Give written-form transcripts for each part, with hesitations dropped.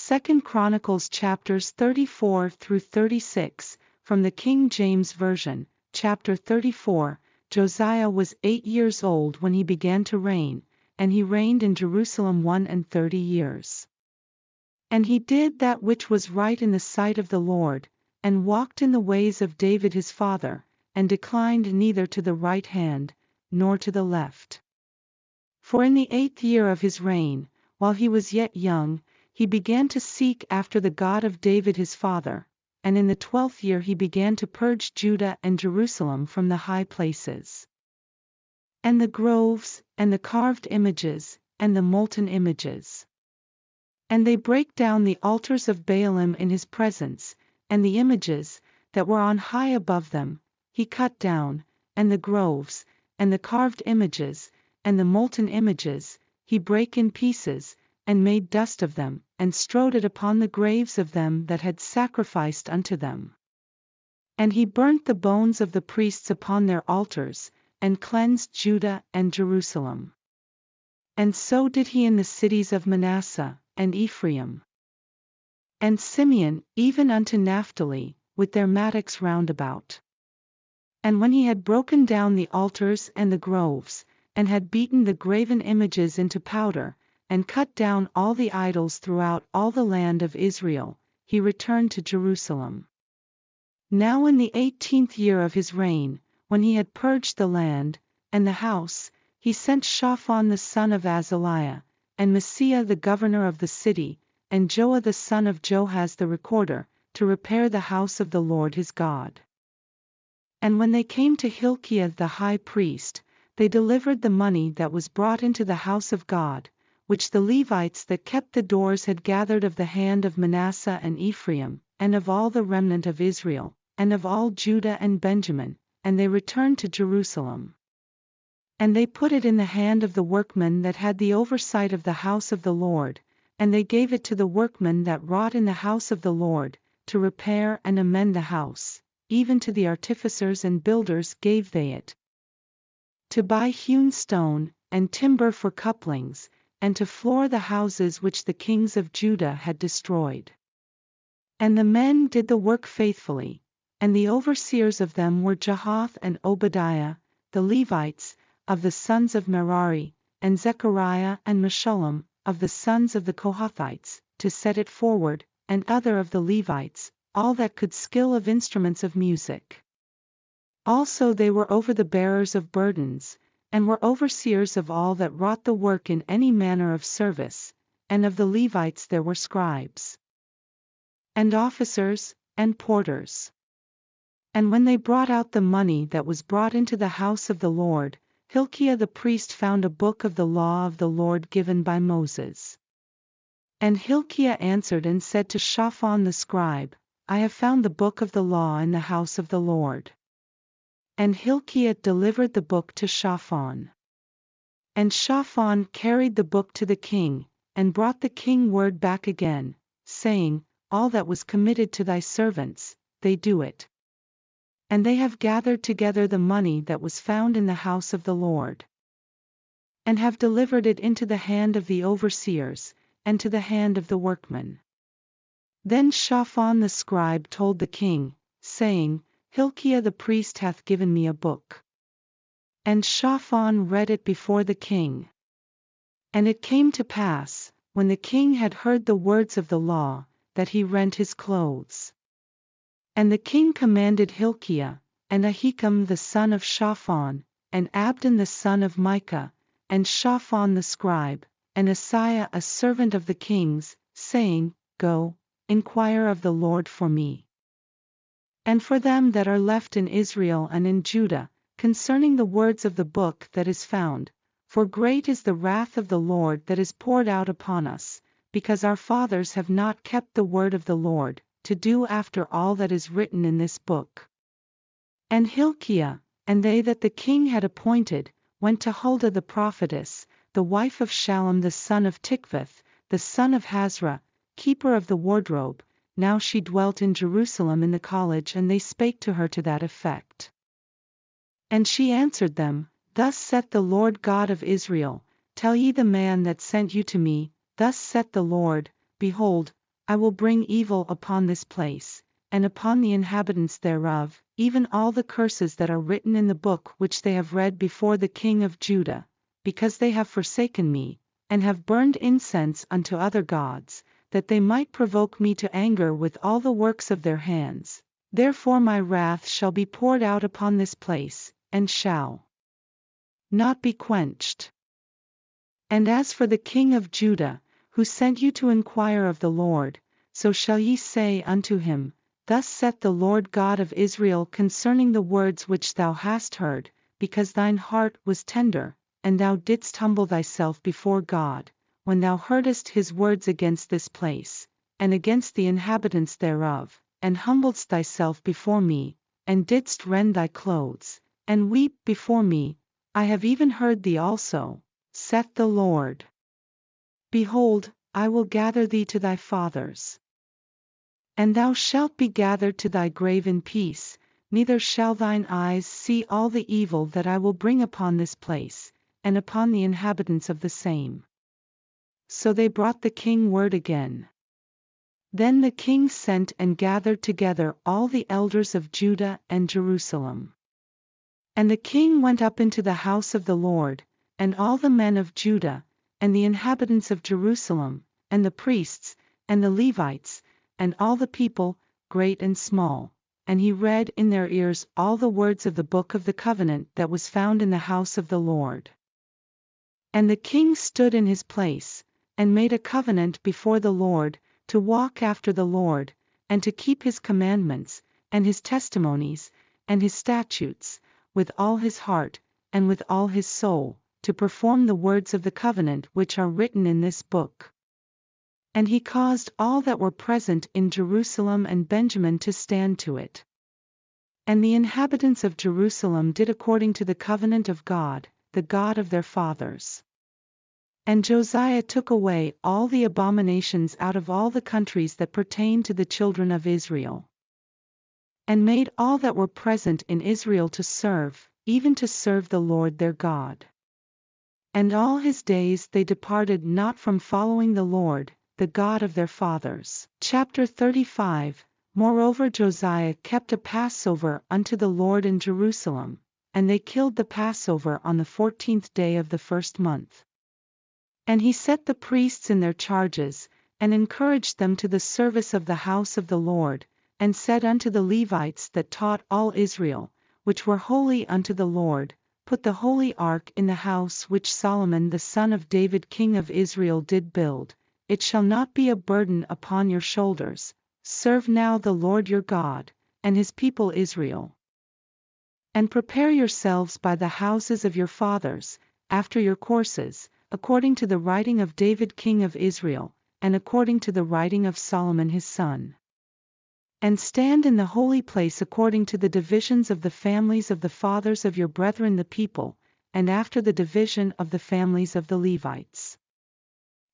2 Chronicles chapters 34 through 36, from the King James Version. Chapter 34. Josiah was 8 years old when he began to reign, and he reigned in Jerusalem 31 years. And he did that which was right in the sight of the Lord, and walked in the ways of David his father, and declined neither to the right hand, nor to the left. For in the 8th year of his reign, while he was yet young, he began to seek after the God of David his father, and in the 12th year he began to purge Judah and Jerusalem from the high places, and the groves, and the carved images, and the molten images. And they brake down the altars of Baalim in his presence, and the images, that were on high above them, he cut down, and the groves, and the carved images, and the molten images, he brake in pieces, and made dust of them, and strowed it upon the graves of them that had sacrificed unto them. And he burnt the bones of the priests upon their altars, and cleansed Judah and Jerusalem. And so did he in the cities of Manasseh, and Ephraim, and Simeon, even unto Naphtali, with their mattocks round about. And when he had broken down the altars and the groves, and had beaten the graven images into powder, and cut down all the idols throughout all the land of Israel, he returned to Jerusalem. Now in the 18th year of his reign, when he had purged the land, and the house, he sent Shaphan the son of Azaliah, and Messiah the governor of the city, and Joah the son of Joahaz the recorder, to repair the house of the Lord his God. And when they came to Hilkiah the high priest, they delivered the money that was brought into the house of God, which the Levites that kept the doors had gathered of the hand of Manasseh and Ephraim, and of all the remnant of Israel, and of all Judah and Benjamin, and they returned to Jerusalem. And they put it in the hand of the workmen that had the oversight of the house of the Lord, and they gave it to the workmen that wrought in the house of the Lord, to repair and amend the house, even to the artificers and builders gave they it, to buy hewn stone, and timber for couplings, and to floor the houses which the kings of Judah had destroyed. And the men did the work faithfully, and the overseers of them were Jahath and Obadiah, the Levites, of the sons of Merari, and Zechariah and Meshullam, of the sons of the Kohathites, to set it forward, and other of the Levites, all that could skill of instruments of music. Also they were over the bearers of burdens, and were overseers of all that wrought the work in any manner of service, and of the Levites there were scribes, and officers, and porters. And when they brought out the money that was brought into the house of the Lord, Hilkiah the priest found a book of the law of the Lord given by Moses. And Hilkiah answered and said to Shaphan the scribe, I have found the book of the law in the house of the Lord. And Hilkiah delivered the book to Shaphan. And Shaphan carried the book to the king, and brought the king word back again, saying, All that was committed to thy servants, they do it. And they have gathered together the money that was found in the house of the Lord, and have delivered it into the hand of the overseers, and to the hand of the workmen. Then Shaphan the scribe told the king, saying, Hilkiah the priest hath given me a book. And Shaphan read it before the king. And it came to pass, when the king had heard the words of the law, that he rent his clothes. And the king commanded Hilkiah, and Ahikam the son of Shaphan, and Abdon the son of Micah, and Shaphan the scribe, and Asaiah a servant of the king's, saying, Go, inquire of the Lord for me, and for them that are left in Israel and in Judah, concerning the words of the book that is found, for great is the wrath of the Lord that is poured out upon us, because our fathers have not kept the word of the Lord, to do after all that is written in this book. And Hilkiah, and they that the king had appointed, went to Huldah the prophetess, the wife of Shallum the son of Tikvath, the son of Hazra, keeper of the wardrobe. Now she dwelt in Jerusalem in the college, and they spake to her to that effect. And she answered them, Thus saith the Lord God of Israel, Tell ye the man that sent you to me, Thus saith the Lord, Behold, I will bring evil upon this place, and upon the inhabitants thereof, even all the curses that are written in the book which they have read before the king of Judah, because they have forsaken me, and have burned incense unto other gods, that they might provoke me to anger with all the works of their hands. Therefore my wrath shall be poured out upon this place, and shall not be quenched. And as for the king of Judah, who sent you to inquire of the Lord, so shall ye say unto him, Thus saith the Lord God of Israel concerning the words which thou hast heard, because thine heart was tender, and thou didst humble thyself before God, when thou heardest his words against this place, and against the inhabitants thereof, and humbledst thyself before me, and didst rend thy clothes, and weep before me, I have even heard thee also, saith the Lord. Behold, I will gather thee to thy fathers. And thou shalt be gathered to thy grave in peace, neither shall thine eyes see all the evil that I will bring upon this place, and upon the inhabitants of the same. So they brought the king word again. Then the king sent and gathered together all the elders of Judah and Jerusalem. And the king went up into the house of the Lord, and all the men of Judah, and the inhabitants of Jerusalem, and the priests, and the Levites, and all the people, great and small, and he read in their ears all the words of the book of the covenant that was found in the house of the Lord. And the king stood in his place, and made a covenant before the Lord, to walk after the Lord, and to keep his commandments, and his testimonies, and his statutes, with all his heart, and with all his soul, to perform the words of the covenant which are written in this book. And he caused all that were present in Jerusalem and Benjamin to stand to it. And the inhabitants of Jerusalem did according to the covenant of God, the God of their fathers. And Josiah took away all the abominations out of all the countries that pertained to the children of Israel, and made all that were present in Israel to serve, even to serve the Lord their God. And all his days they departed not from following the Lord, the God of their fathers. Chapter 35. Moreover Josiah kept a Passover unto the Lord in Jerusalem, and they killed the Passover on the 14th day of the first month. And he set the priests in their charges, and encouraged them to the service of the house of the Lord, and said unto the Levites that taught all Israel, which were holy unto the Lord, Put the holy ark in the house which Solomon the son of David king of Israel did build. It shall not be a burden upon your shoulders. Serve now the Lord your God, and his people Israel. And prepare yourselves by the houses of your fathers, after your courses, according to the writing of David king of Israel, and according to the writing of Solomon his son. And stand in the holy place according to the divisions of the families of the fathers of your brethren the people, and after the division of the families of the Levites.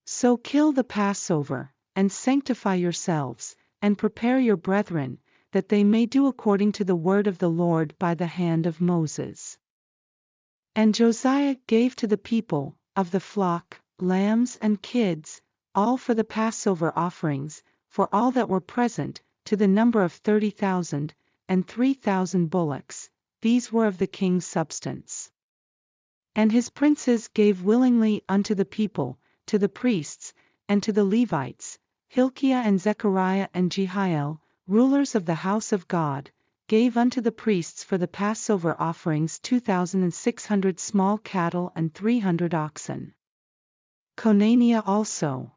So kill the Passover, and sanctify yourselves, and prepare your brethren, that they may do according to the word of the Lord by the hand of Moses. And Josiah gave to the people, of the flock, lambs and kids, all for the Passover offerings, for all that were present, to the number of 30,000, and 3,000 bullocks, these were of the king's substance. And his princes gave willingly unto the people, to the priests, and to the Levites, Hilkiah and Zechariah and Jehiel, rulers of the house of God, gave unto the priests for the Passover offerings 2,600 small cattle and 300 oxen. Conaniah also.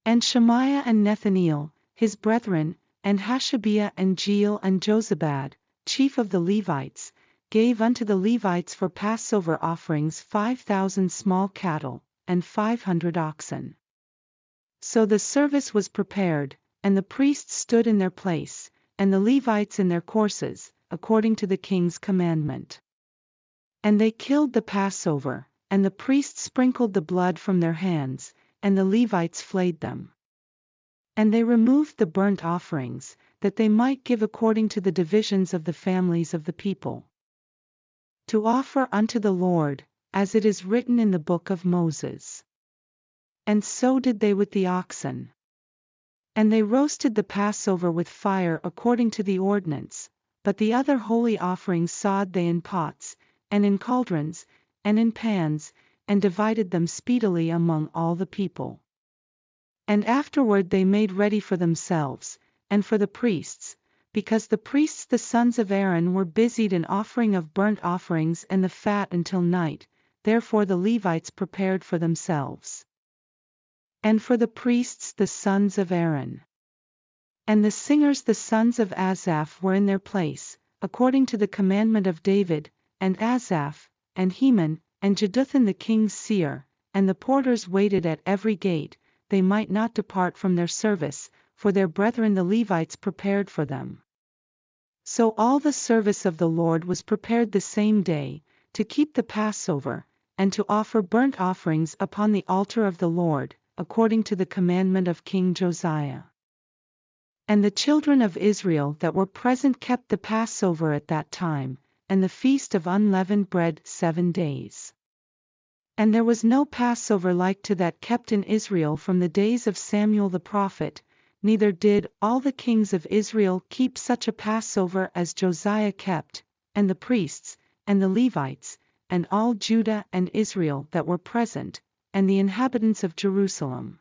And Shemaiah and Nethaneel, his brethren, and Hashabiah and Jeiel and Jozabad, chief of the Levites, gave unto the Levites for Passover offerings 5,000 small cattle, and 500 oxen. So the service was prepared, and the priests stood in their place, and the Levites in their courses, according to the king's commandment. And they killed the Passover, and the priests sprinkled the blood from their hands, and the Levites flayed them. And they removed the burnt offerings, that they might give according to the divisions of the families of the people, to offer unto the Lord, as it is written in the book of Moses. And so did they with the oxen. And they roasted the Passover with fire according to the ordinance, but the other holy offerings sawed they in pots, and in cauldrons, and in pans, and divided them speedily among all the people. And afterward they made ready for themselves, and for the priests, because the priests the sons of Aaron were busied in offering of burnt offerings and the fat until night, therefore the Levites prepared for themselves. And for the priests the sons of Aaron. And the singers the sons of Asaph were in their place, according to the commandment of David, and Asaph, and Heman, and Jeduthun the king's seer, and the porters waited at every gate, they might not depart from their service, for their brethren the Levites prepared for them. So all the service of the Lord was prepared the same day, to keep the Passover, and to offer burnt offerings upon the altar of the Lord, according to the commandment of King Josiah. And the children of Israel that were present kept the Passover at that time, and the feast of unleavened bread 7 days. And there was no Passover like to that kept in Israel from the days of Samuel the prophet, neither did all the kings of Israel keep such a Passover as Josiah kept, and the priests, and the Levites, and all Judah and Israel that were present, and the inhabitants of Jerusalem.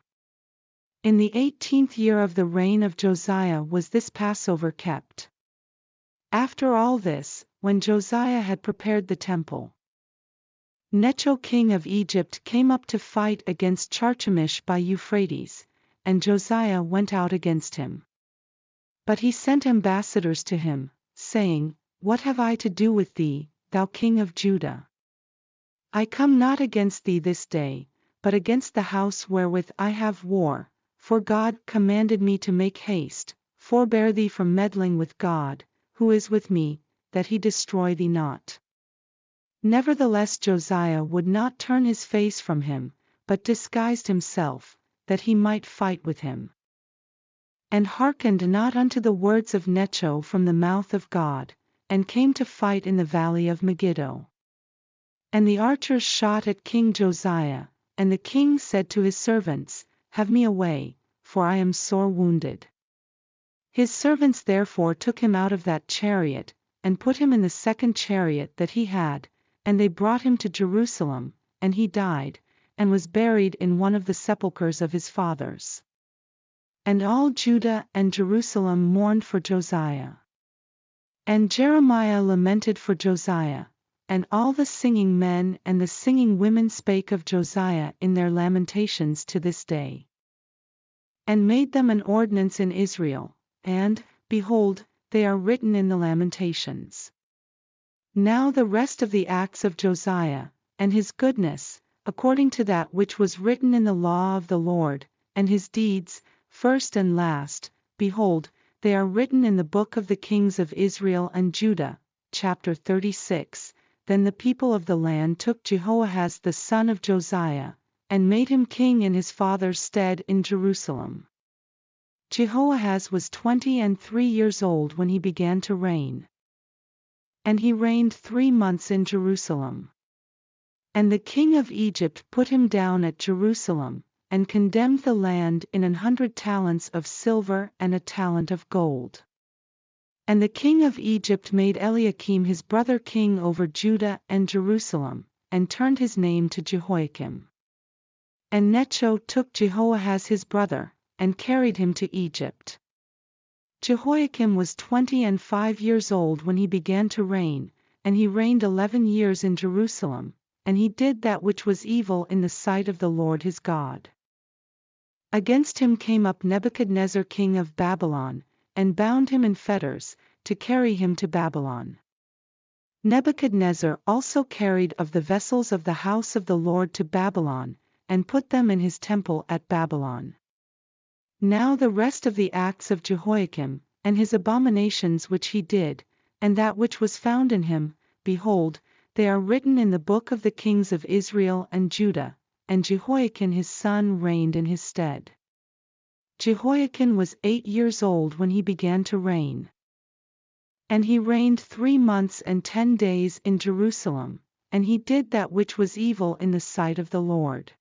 In the 18th year of the reign of Josiah was this Passover kept. After all this, when Josiah had prepared the temple, Necho king of Egypt came up to fight against Carchemish by Euphrates, and Josiah went out against him. But he sent ambassadors to him, saying, What have I to do with thee, thou king of Judah? I come not against thee this day, but against the house wherewith I have war, for God commanded me to make haste, forbear thee from meddling with God, who is with me, that he destroy thee not. Nevertheless Josiah would not turn his face from him, but disguised himself, that he might fight with him. And hearkened not unto the words of Necho from the mouth of God, and came to fight in the valley of Megiddo. And the archers shot at King Josiah, and the king said to his servants, Have me away, for I am sore wounded. His servants therefore took him out of that chariot, and put him in the second chariot that he had, and they brought him to Jerusalem, and he died, and was buried in one of the sepulchres of his fathers. And all Judah and Jerusalem mourned for Josiah. And Jeremiah lamented for Josiah, and all the singing men and the singing women spake of Josiah in their lamentations to this day. And made them an ordinance in Israel, and, behold, they are written in the Lamentations. Now the rest of the acts of Josiah, and his goodness, according to that which was written in the law of the Lord, and his deeds, first and last, behold, they are written in the book of the kings of Israel and Judah. Chapter 36. Then the people of the land took Jehoahaz the son of Josiah, and made him king in his father's stead in Jerusalem. Jehoahaz was 23 years old when he began to reign. And he reigned 3 months in Jerusalem. And the king of Egypt put him down at Jerusalem, and condemned the land in 100 talents of silver and a talent of gold. And the king of Egypt made Eliakim his brother king over Judah and Jerusalem, and turned his name to Jehoiakim. And Necho took Jehoahaz his brother, and carried him to Egypt. Jehoiakim was 25 years old when he began to reign, and he reigned 11 years in Jerusalem, and he did that which was evil in the sight of the Lord his God. Against him came up Nebuchadnezzar king of Babylon, and bound him in fetters, to carry him to Babylon. Nebuchadnezzar also carried of the vessels of the house of the Lord to Babylon, and put them in his temple at Babylon. Now the rest of the acts of Jehoiakim, and his abominations which he did, and that which was found in him, behold, they are written in the book of the kings of Israel and Judah, and Jehoiakim his son reigned in his stead. Jehoiakim was 8 years old when he began to reign. And he reigned 3 months and 10 days in Jerusalem, and he did that which was evil in the sight of the Lord.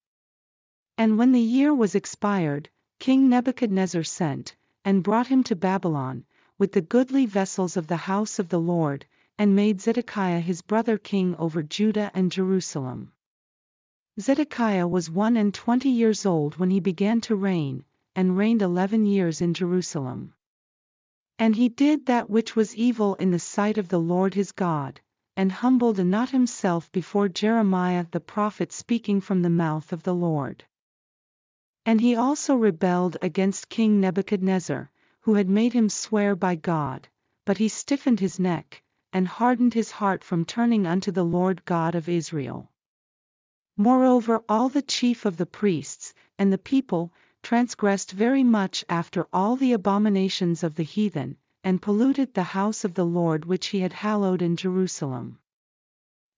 And when the year was expired, King Nebuchadnezzar sent, and brought him to Babylon, with the goodly vessels of the house of the Lord, and made Zedekiah his brother king over Judah and Jerusalem. Zedekiah was 21 years old when he began to reign, and reigned 11 years in Jerusalem. And he did that which was evil in the sight of the Lord his God, and humbled not himself before Jeremiah the prophet speaking from the mouth of the Lord. And he also rebelled against King Nebuchadnezzar, who had made him swear by God, but he stiffened his neck, and hardened his heart from turning unto the Lord God of Israel. Moreover, all the chief of the priests, and the people, transgressed very much after all the abominations of the heathen, and polluted the house of the Lord which he had hallowed in Jerusalem.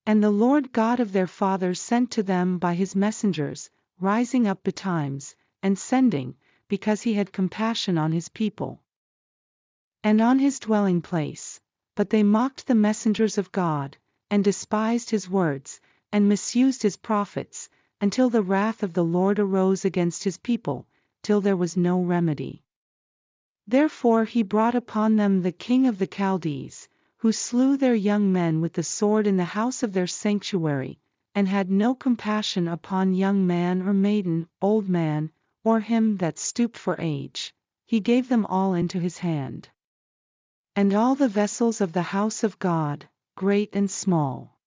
And the Lord God of their fathers sent to them by his messengers, rising up betimes, and sending, because he had compassion on his people, and on his dwelling place. But they mocked the messengers of God, and despised his words, and misused his prophets, until the wrath of the Lord arose against his people, till there was no remedy. Therefore he brought upon them the king of the Chaldees, who slew their young men with the sword in the house of their sanctuary, and had no compassion upon young man or maiden, old man, or him that stooped for age. He gave them all into his hand. And all the vessels of the house of God, great and small,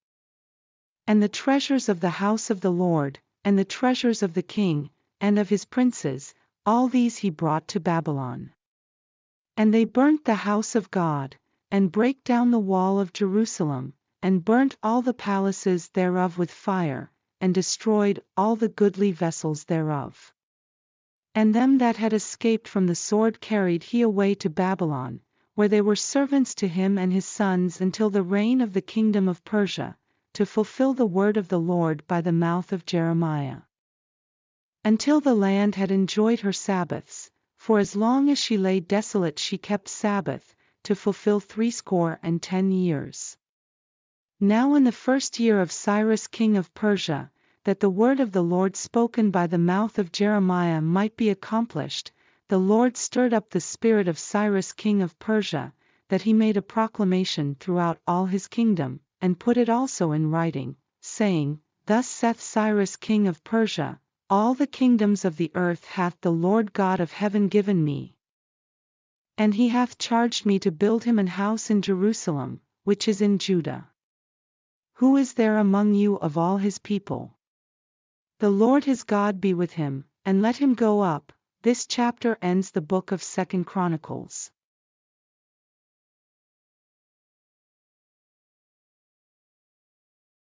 and the treasures of the house of the Lord, and the treasures of the king, and of his princes, all these he brought to Babylon. And they burnt the house of God, and brake down the wall of Jerusalem, and burnt all the palaces thereof with fire, and destroyed all the goodly vessels thereof. And them that had escaped from the sword carried he away to Babylon, where they were servants to him and his sons until the reign of the kingdom of Persia, to fulfill the word of the Lord by the mouth of Jeremiah. Until the land had enjoyed her Sabbaths, for as long as she lay desolate she kept Sabbath, to fulfill 70 years. Now in the first year of Cyrus king of Persia, that the word of the Lord spoken by the mouth of Jeremiah might be accomplished, the Lord stirred up the spirit of Cyrus king of Persia, that he made a proclamation throughout all his kingdom, and put it also in writing, saying, Thus saith Cyrus king of Persia, All the kingdoms of the earth hath the Lord God of heaven given me, and he hath charged me to build him an house in Jerusalem, which is in Judah. Who is there among you of all his people? The Lord his God be with him, and let him go up. This chapter ends the book of 2 Chronicles.